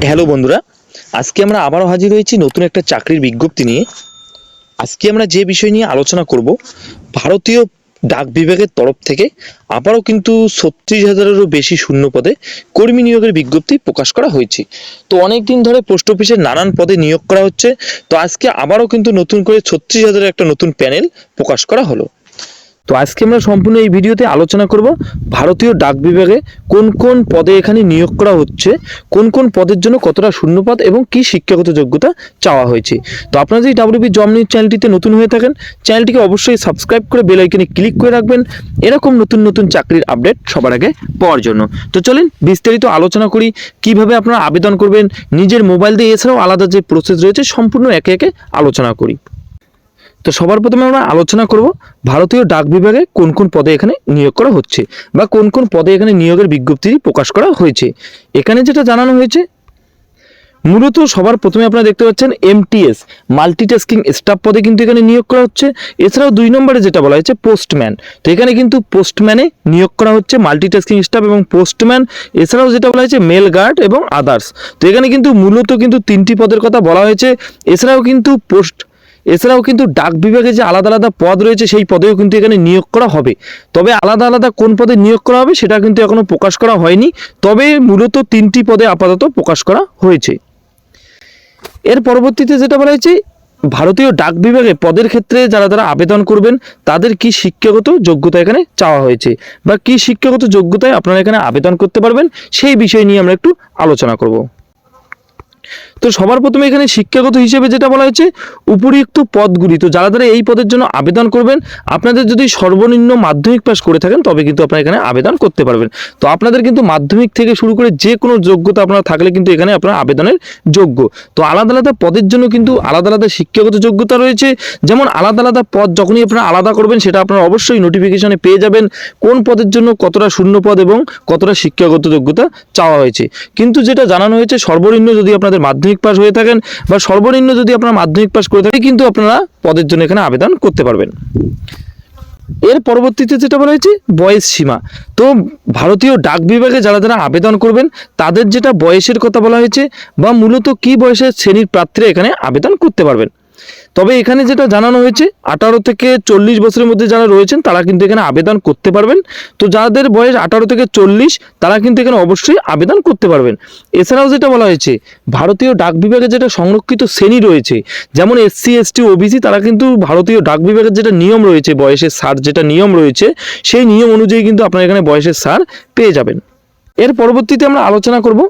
Hello বন্ধুরা, আজকে আমরা আবারও হাজির হয়েছি নতুন একটা চাকরির বিজ্ঞপ্তি নিয়ে। আজকে আমরা যে বিষয় নিয়ে আলোচনা করব, ভারতীয় ডাক বিভাগের তরফ থেকে আবারও কিন্তু ৩৬,০০০-এরও বেশি শূন্য পদে কর্মী নিয়োগের বিজ্ঞপ্তি প্রকাশ করা হয়েছে। তো অনেক দিন ধরে পোস্ট অফিসের নানান পদে নিয়োগ করা হচ্ছে, তো আজকে আবারও কিন্তু নতুন করে ৩৬,০০০-এর একটা নতুন প্যানেল প্রকাশ করা হলো। তো আজকে আমরা সম্পূর্ণ এই ভিডিওতে আলোচনা করব ভারতীয় ডাক বিভাগে কোন কোন পদে এখানে নিয়োগ করা হচ্ছে, কোন কোন পদের জন্য কতটা শূন্যপদ এবং কি শিক্ষাগত যোগ্যতা চাওয়া হয়েছে। তো আপনারা যদি ডাব্লিউবি জব নিউজ চ্যানেলটিতে নতুন হয়ে থাকেন, চ্যানেলটিকে অবশ্যই সাবস্ক্রাইব করে বেল আইকনে ক্লিক করে রাখবেন এরকম নতুন নতুন চাকরির আপডেট সবার আগে পাওয়ার জন্য। তো চলেন বিস্তারিত আলোচনা করি কিভাবে আপনারা আবেদন করবেন নিজের মোবাইল দিয়ে, এছাড়াও আলাদা যে প্রসেস রয়েছে সম্পূর্ণ একে একে আলোচনা করি। তো সবার প্রথমে আমরা আলোচনা করব ভারতীয় ডাক বিভাগে কোন কোন পদে এখানে নিয়োগ করা হচ্ছে বা কোন কোন পদে এখানে নিয়োগের বিজ্ঞপ্তি প্রকাশ করা হয়েছে। এখানে যেটা জানানো হয়েছে, মূলত সবার প্রথমে আপনারা দেখতে পাচ্ছেন এমটিএস মাল্টিটাস্কিং স্টাফ পদে কিন্তু এখানে নিয়োগ করা হচ্ছে। এছাড়াও 2 নম্বরে যেটা বলা হয়েছে পোস্টম্যান, তো এখানে কিন্তু পোস্টম্যানে নিয়োগ করা হচ্ছে মাল্টিটাস্কিং স্টাফ এবং পোস্টম্যান। এছাড়াও যেটা বলা হয়েছে মেল গার্ড এবং আদার্স, তো এখানে কিন্তু মূলত কিন্তু 3টি পদের কথা বলা হয়েছে। এছাড়াও কিন্তু ডাক বিভাগে যে আলাদা আলাদা পদ রয়েছে সেই পদেও কিন্তু এখানে নিয়োগ করা হবে। তবে আলাদা আলাদা কোন পদে নিয়োগ করা হবে সেটা কিন্তু এখনো প্রকাশ করা হয়নি, তবে মূলত 3টি পদে আপাতত প্রকাশ করা হয়েছে। এর পরবর্তীতে যেটা বলা হয়েছে, ভারতীয় ডাক বিভাগে পদের ক্ষেত্রে যারা যারা আবেদন করবেন তাদের কি শিক্ষাগত যোগ্যতা এখানে চাওয়া হয়েছে বা কি শিক্ষাগত যোগ্যতায় আপনারা এখানে আবেদন করতে পারবেন সেই বিষয় নিয়ে আমরা একটু আলোচনা করব। তো সবার প্রথমে এখানে শিক্ষাগত হিসেবে যেটা বলা হয়েছে, উপরিউক্ত পদগুলি, তো যারা যারা এই পদের জন্য আবেদন করবেন আপনাদের যদি সর্বনিম্ন মাধ্যমিক পাস করে থাকেন তবে কিন্তু আপনারা এখানে আবেদন করতে পারবেন। তো আপনাদের কিন্তু মাধ্যমিক থেকে শুরু করে যে কোনো যোগ্যতা আপনারা থাকলে কিন্তু এখানে আপনারা আবেদনের যোগ্য। তো আলাদা আলাদা পদের জন্য কিন্তু আলাদা আলাদা শিক্ষাগত যোগ্যতা রয়েছে। যেমন আলাদা আলাদা পদ যখনই আপনারা আলাদা করবেন সেটা আপনারা অবশ্যই নোটিফিকেশনে পেয়ে যাবেন কোন পদের জন্য কতটা শূন্য পদ এবং কতটা শিক্ষাগত যোগ্যতা চাওয়া হয়েছে। কিন্তু যেটা জানানো হয়েছে, সর্বনিম্ন যদি আপনাদের মাধ্যমিক পাস হয়ে থাকেন বা সর্বনিম্ন যদি আপনারা মাধ্যমিক পাস করে থাকেন কিন্তু আপনারা পদের জন্য এখানে আবেদন করতে পারবেন। এর পরবর্তীতে যেটা বলা হয়েছে বয়স সীমা, তো ভারতীয় ডাক বিভাগে যারা যারা আবেদন করবেন তাদের যেটা বয়সের কথা বলা হয়েছে বা মূলত কি বয়সের শ্রেণীর প্রার্থীরা এখানে আবেদন করতে পারবেন। তবে এখানে যেটা জানানো হয়েছে 18 থেকে 40 বছরের মধ্যে যারা রয়েছেন তারা কিন্তু এখানে আবেদন করতে পারবেন। তো যাদের বয়স 18 থেকে 40 তারা কিন্তু এখানে অবশ্যই আবেদন করতে পারবেন। এছাড়াও যেটা বলা হয়েছে, ভারতীয় ডাক বিভাগে যেটা সংরক্ষিত শ্রেণী রয়েছে যেমন এসসি এসটি ওবিসি, তারা কিন্তু ভারতীয় ডাক বিভাগের যেটা নিয়ম রয়েছে বয়সের ছাড় যেটা নিয়ম রয়েছে সেই নিয়ম অনুযায়ী কিন্তু আপনারা এখানে বয়সের ছাড় পেয়ে যাবেন। এর পরবর্তীতে আমরা আলোচনা করব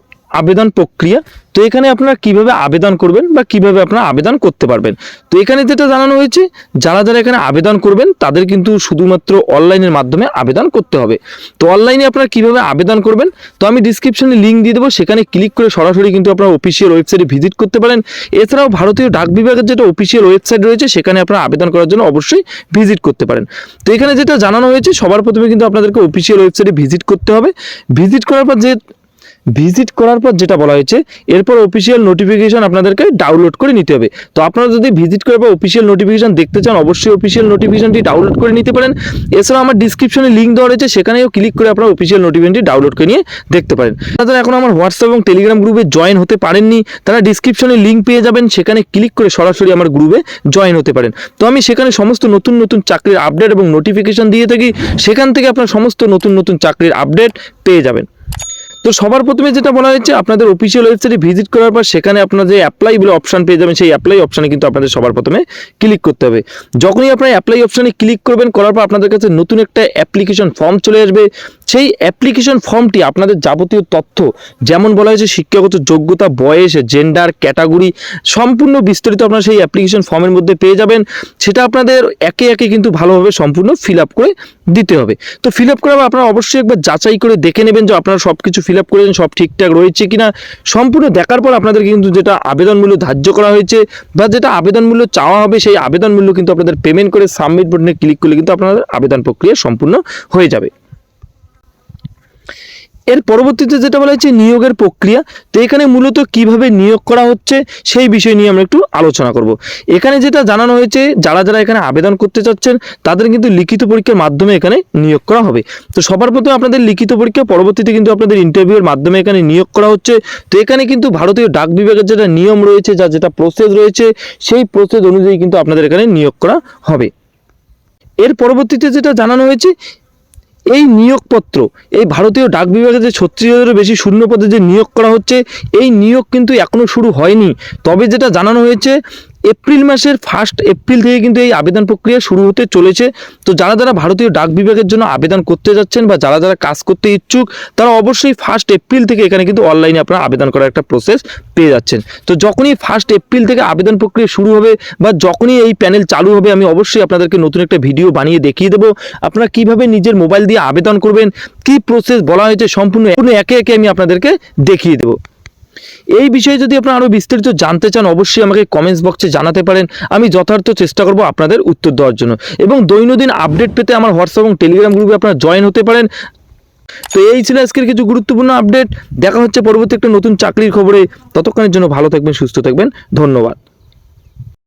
আবেদন প্রক্রিয়া। তো এখানে আপনারা কিভাবে আবেদন করবেন বা কিভাবে আপনারা আবেদন করতে পারবেন। তো এখানে যেটা জানানো হয়েছে, যারা যারা এখানে আবেদন করবেন তাদের কিন্তু শুধুমাত্র অনলাইনের মাধ্যমে আবেদন করতে হবে। তো অনলাইনে আপনারা কিভাবে আবেদন করবেন, তো আমি ডিসক্রিপশনে লিঙ্ক দিয়ে দেবো, সেখানে ক্লিক করে সরাসরি কিন্তু আপনারা অফিসিয়াল ওয়েবসাইটে ভিজিট করতে পারেন। এছাড়াও ভারতীয় ডাক বিভাগের যেটা অফিসিয়াল ওয়েবসাইট রয়েছে সেখানে আপনারা আবেদন করার জন্য অবশ্যই ভিজিট করতে পারেন। তো এখানে যেটা জানানো হয়েছে, সবার প্রথমে কিন্তু আপনাদেরকে অফিসিয়াল ওয়েবসাইটে ভিজিট করতে হবে। ভিজিট করার পর যেটা বলা হয়েছে, এরপর অফিসিয়াল নোটিফিকেশন আপনাদেরকে ডাউনলোড করে নিতে হবে। তো আপনারা যদি ভিজিট করার পর অফিসিয়াল নোটিফিকেশন দেখতে চান অবশ্যই অফিসিয়াল নোটিফিকেশনটি ডাউনলোড করে নিতে পারেন। এছাড়াও আমার ডিসক্রিপশনে লিঙ্ক দেওয়া রয়েছে, সেখানেও ক্লিক করে আপনারা অফিসিয়াল নোটিফিকেশনটি ডাউনলোড করে নিয়ে দেখতে পারেন। যারা এখন আমার হোয়াটসঅ্যাপ এবং টেলিগ্রাম গ্রুপে জয়েন হতে পারেননি তারা ডিসক্রিপশনে লিঙ্ক পেয়ে যাবেন, সেখানে ক্লিক করে সরাসরি আমার গ্রুপে জয়েন হতে পারেন। তো আমি সেখানে সমস্ত নতুন নতুন চাকরির আপডেট এবং নোটিফিকেশন দিয়ে থাকি, সেখান থেকে আপনারা সমস্ত নতুন নতুন চাকরির আপডেট পেয়ে যাবেন। তো সবার প্রথমে যেটা বলা হয়েছে, আপনাদের অফিসিয়াল ওয়েবসাইটে ভিজিট করার পর সেখানে আপনারা যে অ্যাপ্লাই বলে অপশন পেয়ে যাবেন, সেই অ্যাপ্লাই অপশনে কিন্তু আপনাদের সবার প্রথমে ক্লিক করতে হবে। যখনই আপনারা অ্যাপ্লাই অপশনে ক্লিক করবেন, করার পর আপনাদের কাছে নতুন একটা অ্যাপ্লিকেশন ফর্ম চলে আসবে। সেই অ্যাপ্লিকেশন ফর্মটি আপনাদের যাবতীয় তথ্য যেমন বলা হয়েছে শিক্ষাগত যোগ্যতা, বয়স, জেন্ডার, ক্যাটাগরি সম্পূর্ণ বিস্তারিত আপনারা সেই অ্যাপ্লিকেশন ফর্মের মধ্যে পেয়ে যাবেন। সেটা আপনাদের একে একে কিন্তু ভালোভাবে সম্পূর্ণ ফিল আপ করে দিতে হবে। তো ফিল আপ করার পর আপনারা অবশ্যই একবার যাচাই করে দেখে নেবেন যে আপনারা সব কিছু ফিল আপ করেছেন, সব ঠিকঠাক রয়েছে কিনা। সম্পূর্ণ দেখার পর আপনাদের কিন্তু যেটা আবেদন মূল্য ধার্য করা হয়েছে বা যেটা আবেদন মূল্য চাওয়া হবে সেই আবেদন মূল্য কিন্তু আপনাদের পেমেন্ট করে সাবমিট বাটনে ক্লিক করলে কিন্তু আপনাদের আবেদন প্রক্রিয়া সম্পূর্ণ হয়ে যাবে। এর পরবর্তীতে যেটা বলা হচ্ছে নিয়োগের প্রক্রিয়া, তো এখানে মূলত কিভাবে নিয়োগ করা হচ্ছে সেই বিষয় নিয়ে আমরা একটু আলোচনা করব। এখানে যেটা জানানো হয়েছে, যারা যারা এখানে আবেদন করতে চাচ্ছেন তাদের কিন্তু লিখিত পরীক্ষার মাধ্যমে এখানে নিয়োগ করা হবে। তো সবার প্রথমে আপনাদের লিখিত পরীক্ষা, পরবর্তীতে কিন্তু আপনাদের ইন্টারভিউয়ের মাধ্যমে এখানে নিয়োগ করা হচ্ছে। তো এখানে কিন্তু ভারতীয় ডাক বিভাগের যেটা নিয়ম রয়েছে, যেটা প্রসেস রয়েছে, সেই প্রসেস অনুযায়ী কিন্তু আপনাদের এখানে নিয়োগ করা হবে। এর পরবর্তীতে যেটা জানানো হয়েছে, এই নিয়োগপত্র, এই ভারতীয় ডাক বিভাগে যে 36,000-এর বেশি শূন্য পদে যে নিয়োগ করা হচ্ছে, এই নিয়োগ কিন্তু এখনও শুরু হয়নি। তবে যেটা জানানো হয়েছে, এপ্রিল মাসের 1 এপ্রিল থেকে কিন্তু এই আবেদন প্রক্রিয়া শুরু হতে চলেছে। তো যারা যারা ভারতীয় ডাক বিভাগের জন্য আবেদন করতে যাচ্ছেন বা যারা যারা কাজ করতে ইচ্ছুক, তারা অবশ্যই 1 এপ্রিল থেকে এখানে কিন্তু অনলাইনে আপনারা আবেদন করার একটা প্রসেস পেয়ে যাচ্ছেন। তো যখনই 1 এপ্রিল থেকে আবেদন প্রক্রিয়া শুরু হবে বা যখনই এই প্যানেল চালু হবে, আমি অবশ্যই আপনাদেরকে নতুন একটা ভিডিও বানিয়ে দেখিয়ে দেবো আপনারা কিভাবে নিজের মোবাইল দিয়ে আবেদন করবেন, কি প্রসেস বলা হয়েছে, সম্পূর্ণ একে একে আমি আপনাদেরকে দেখিয়ে দেবো। এই বিষয়ে যদি আপনারা আরও বিস্তারিত জানতে চান, অবশ্যই আমাকে কমেন্টস বক্সে জানাতে পারেন। আমি যথার্থ চেষ্টা করব আপনাদের উত্তর দেওয়ার জন্য। এবং দৈনন্দিন আপডেট পেতে আমার হোয়াটসঅ্যাপ এবং টেলিগ্রাম গ্রুপে আপনারা জয়েন হতে পারেন। তো এই ছিল আজকের কিছু গুরুত্বপূর্ণ আপডেট। দেখা হচ্ছে পরবর্তী একটা নতুন চাকরির খবরে। ততক্ষণের জন্য ভালো থাকবেন, সুস্থ থাকবেন। ধন্যবাদ।